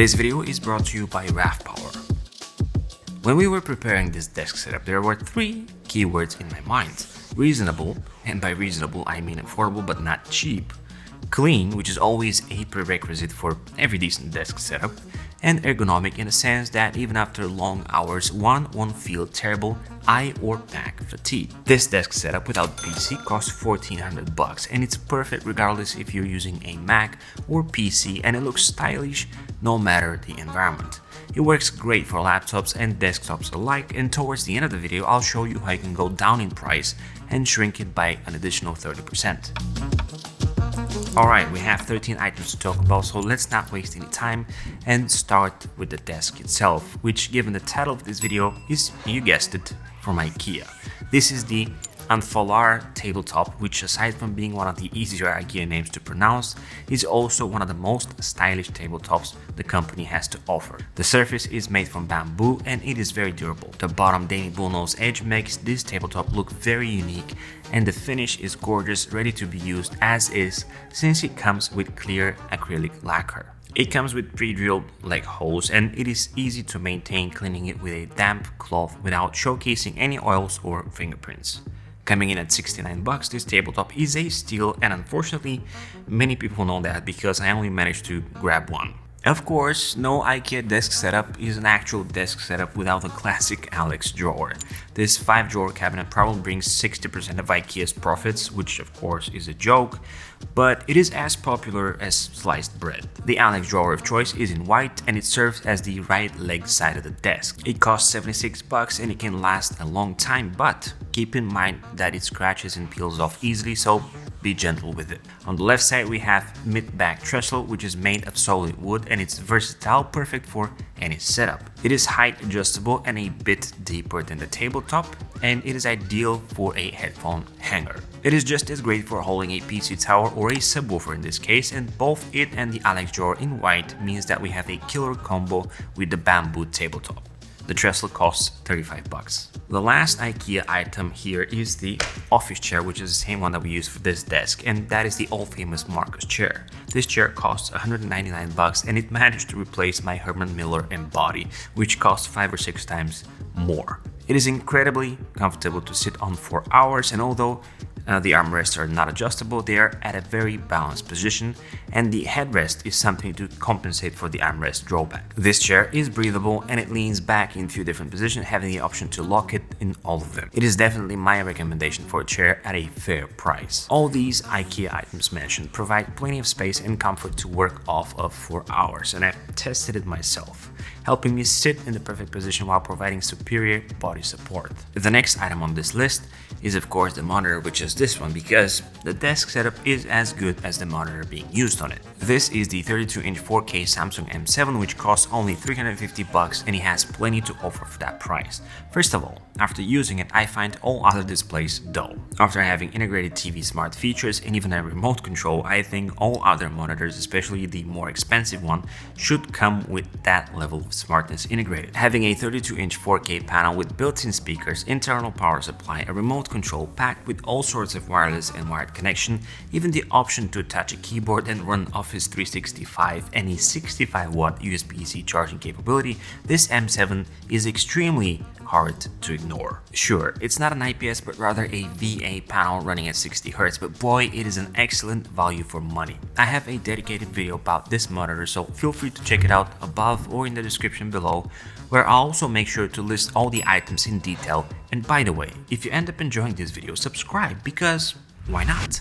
This video is brought to you by RAF Power. When we were preparing this desk setup, there were three keywords in my mind. Reasonable, and by reasonable I mean affordable but not cheap. Clean, which is always a prerequisite for every decent desk setup. And ergonomic in the sense that even after long hours, one won't feel terrible eye or back fatigue. This desk setup without PC costs $1,400 and it's perfect regardless if you're using a Mac or PC, and it looks stylish no matter the environment. It works great for laptops and desktops alike, and towards the end of the video I'll show you how you can go down in price and shrink it by an additional 30%. Alright, we have 13 items to talk about, so let's not waste any time and start with the desk itself, which, given the title of this video, is, you guessed it, from IKEA. This is the Anfalar tabletop, which aside from being one of the easier IKEA names to pronounce, is also one of the most stylish tabletops the company has to offer. The surface is made from bamboo and it is very durable. The bottom dainty bullnose edge makes this tabletop look very unique, and the finish is gorgeous, ready to be used as is since it comes with clear acrylic lacquer. It comes with pre-drilled leg holes and it is easy to maintain cleaning it with a damp cloth without showcasing any oils or fingerprints. Coming in at $69, this tabletop is a steal, and unfortunately many people know that because I only managed to grab one. Of course, no IKEA desk setup is an actual desk setup without the classic Alex drawer. This 5-drawer cabinet probably brings 60% of IKEA's profits, which of course is a joke, but it is as popular as sliced bread. The Alex drawer of choice is in white and it serves as the right leg side of the desk. It costs $76 and it can last a long time, but keep in mind that it scratches and peels off easily, so be gentle with it. On the left side we have mid-back Trestle, which is made of solid wood and it's versatile, perfect for any setup. It is height adjustable and a bit deeper than the tabletop, and it is ideal for a headphone hanger. It is just as great for holding a PC tower or a subwoofer in this case, and both it and the Alex drawer in white means that we have a killer combo with the bamboo tabletop. The Trestle costs $35. The last IKEA item here is the office chair, which is the same one that we use for this desk, and that is the old famous Marcus chair. This chair costs $199 and it managed to replace my Herman Miller Embody, which costs 5 or 6 times more. It is incredibly comfortable to sit on for hours, and although the armrests are not adjustable, they are at a very balanced position, and the headrest is something to compensate for the armrest drawback. This chair is breathable and it leans back in a few different positions, having the option to lock it in all of them. It is definitely my recommendation for a chair at a fair price. All these IKEA items mentioned provide plenty of space and comfort to work off of for hours, and I've tested it myself, helping me sit in the perfect position while providing superior body support. The next item on this list is of course the monitor, which is this one because the desk setup is as good as the monitor being used on it. This is the 32-inch 4K Samsung M7, which costs only $350 and it has plenty to offer for that price. First of all, after using it, I find all other displays dull. After having integrated TV smart features and even a remote control, I think all other monitors, especially the more expensive one, should come with that level of smartness integrated. Having a 32-inch 4K panel with built-in speakers, internal power supply, a remote control packed with all sorts of wireless and wired connection, even the option to attach a keyboard and run Office 365 and a 65-watt USB-C charging capability, this M7 is extremely hard to ignore. Sure, it's not an IPS but rather a VA panel running at 60Hz, but boy, it is an excellent value for money. I have a dedicated video about this monitor, so feel free to check it out above or in the description below, where I'll also make sure to list all the items in detail. And by the way, if you end up enjoying this video, subscribe, because why not?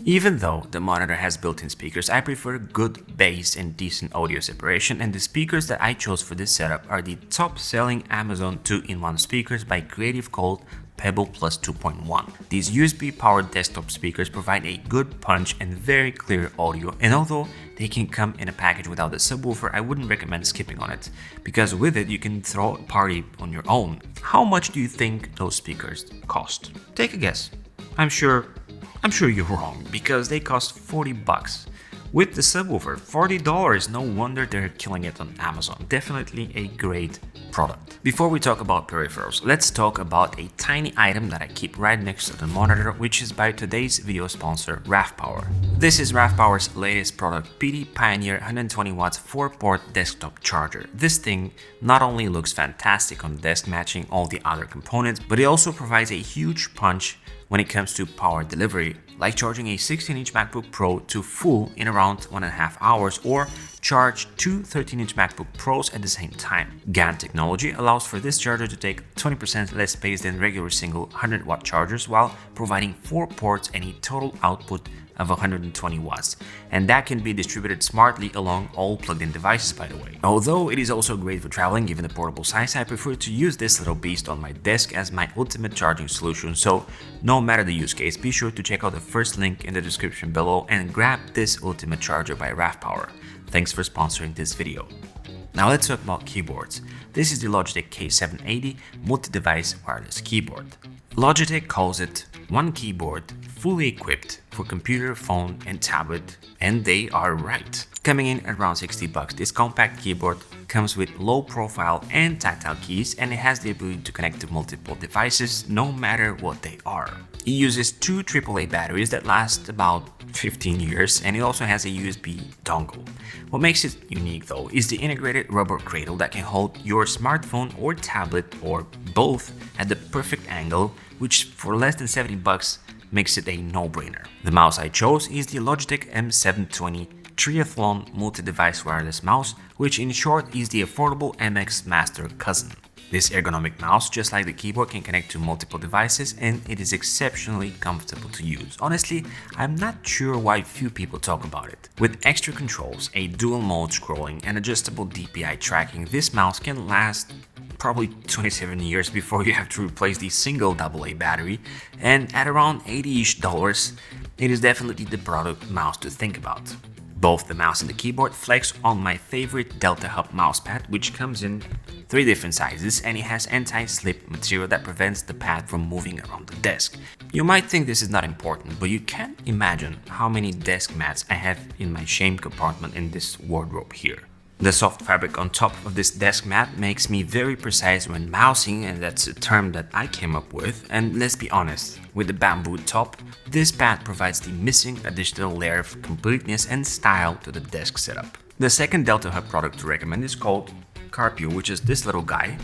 Even though the monitor has built-in speakers, I prefer good bass and decent audio separation, and the speakers that I chose for this setup are the top-selling Amazon 2-in-1 speakers by Creative called Pebble Plus 2.1. These USB-powered desktop speakers provide a good punch and very clear audio, and although they can come in a package without the subwoofer, I wouldn't recommend skipping on it, because with it you can throw a party on your own. How much do you think those speakers cost? Take a guess. I'm sure you're wrong, because they cost $40. With the subwoofer, $40, no wonder they're killing it on Amazon. Definitely a great product. Before we talk about peripherals, let's talk about a tiny item that I keep right next to the monitor, which is by today's video sponsor, RAVPower. This is RAVPower's latest product, PD Pioneer 120 watts 4-port desktop charger. This thing not only looks fantastic on the desk matching all the other components, but it also provides a huge punch when it comes to power delivery, like charging a 16-inch MacBook Pro to full in around 1.5 hours, or charge two 13-inch MacBook Pros at the same time. GaN technology allows for this charger to take 20% less space than regular single 100-watt chargers, while providing 4 ports and a total output of 120 watts, and that can be distributed smartly along all plugged-in devices, by the way. Although it is also great for traveling given the portable size, I prefer to use this little beast on my desk as my ultimate charging solution, so no matter the use case, be sure to check out the first link in the description below and grab this ultimate charger by RAVPower. Thanks for sponsoring this video. Now let's talk about keyboards. This is the Logitech K780 multi-device wireless keyboard. Logitech calls it one keyboard fully equipped for computer, phone, and tablet, and they are right. Coming in at around $60, this compact keyboard comes with low profile and tactile keys, and it has the ability to connect to multiple devices no matter what they are. It uses two AAA batteries that last about 15 years, and it also has a USB dongle. What makes it unique though is the integrated rubber cradle that can hold your smartphone or tablet or both at the perfect angle, which for less than $70 makes it a no-brainer. The mouse I chose is the Logitech M720 Triathlon multi-device wireless mouse, which in short is the affordable MX Master cousin. This ergonomic mouse, just like the keyboard, can connect to multiple devices, and it is exceptionally comfortable to use. Honestly, I'm not sure why few people talk about it. With extra controls, a dual mode scrolling, and adjustable DPI tracking, this mouse can last probably 27 years before you have to replace the single AA battery, and at around $80-ish, it is definitely the product mouse to think about. Both the mouse and the keyboard flex on my favorite Delta Hub mousepad, which comes in 3 different sizes, and it has anti-slip material that prevents the pad from moving around the desk. You might think this is not important, but you can't imagine how many desk mats I have in my shame compartment in this wardrobe here. The soft fabric on top of this desk mat makes me very precise when mousing, and that's a term that I came up with. And let's be honest, with the bamboo top, this pad provides the missing additional layer of completeness and style to the desk setup. The second Delta Hub product to recommend is called Carpio, which is this little guy,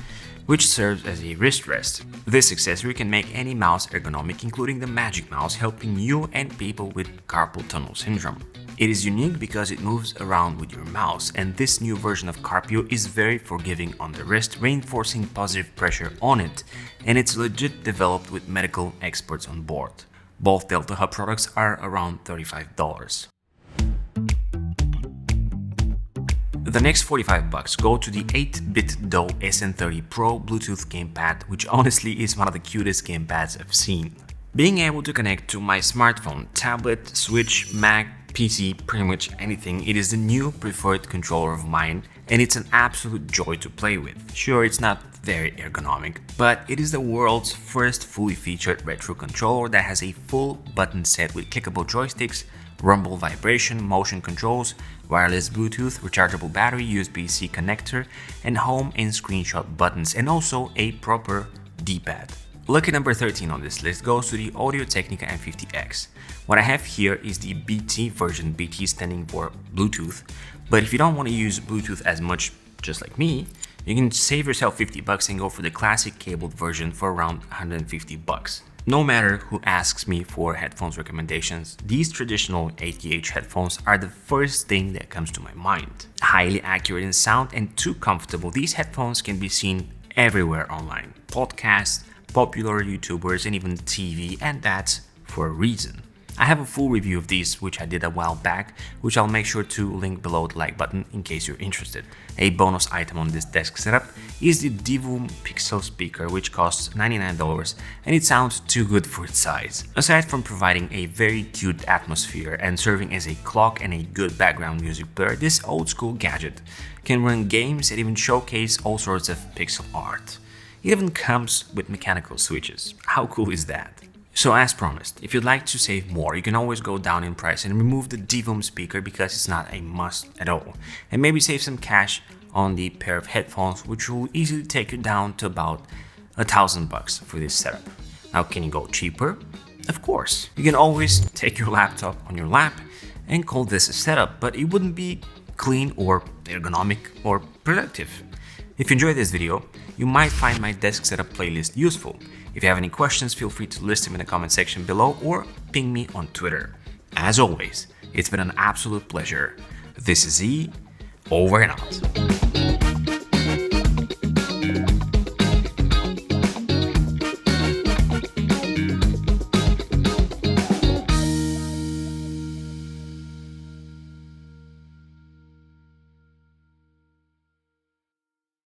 which serves as a wrist rest. This accessory can make any mouse ergonomic, including the Magic Mouse, helping you and people with carpal tunnel syndrome. It is unique because it moves around with your mouse, and this new version of Carpio is very forgiving on the wrist, reinforcing positive pressure on it, and it's legit developed with medical experts on board. Both Delta Hub products are around $35. The next $45 go to the 8-bit Dell SN30 Pro Bluetooth gamepad, which honestly is one of the cutest gamepads I've seen. Being able to connect to my smartphone, tablet, Switch, Mac, PC, pretty much anything, it is the new preferred controller of mine, and it's an absolute joy to play with. Sure, it's not very ergonomic, but it is the world's first fully featured retro controller that has a full button set with clickable joysticks, rumble vibration, motion controls, wireless Bluetooth, rechargeable battery, USB-C connector, and home and screenshot buttons, and also a proper D-pad. Lucky number 13 on this list goes to the Audio-Technica M50X. What I have here is the BT version, BT standing for Bluetooth, but if you don't want to use Bluetooth as much, just like me, you can save yourself $50 and go for the classic cabled version for around $150. No matter who asks me for headphones recommendations, these traditional 8GH headphones are the first thing that comes to my mind. Highly accurate in sound and too comfortable, these headphones can be seen everywhere online. Podcasts, popular YouTubers, and even TV, and that's for a reason. I have a full review of these, which I did a while back, which I'll make sure to link below the like button in case you're interested. A bonus item on this desk setup is the Divum Pixel speaker, which costs $99, and it sounds too good for its size. Aside from providing a very cute atmosphere and serving as a clock and a good background music player, this old school gadget can run games and even showcase all sorts of pixel art. It even comes with mechanical switches. How cool is that? So as promised, if you'd like to save more, you can always go down in price and remove the Divum speaker because it's not a must at all. And maybe save some cash on the pair of headphones, which will easily take you down to about $1,000 for this setup. Now, can you go cheaper? Of course. You can always take your laptop on your lap and call this a setup, but it wouldn't be clean or ergonomic or productive. If you enjoyed this video, you might find my desk setup playlist useful. If you have any questions, feel free to list them in the comment section below or ping me on Twitter. As always, it's been an absolute pleasure. This is E, over and out.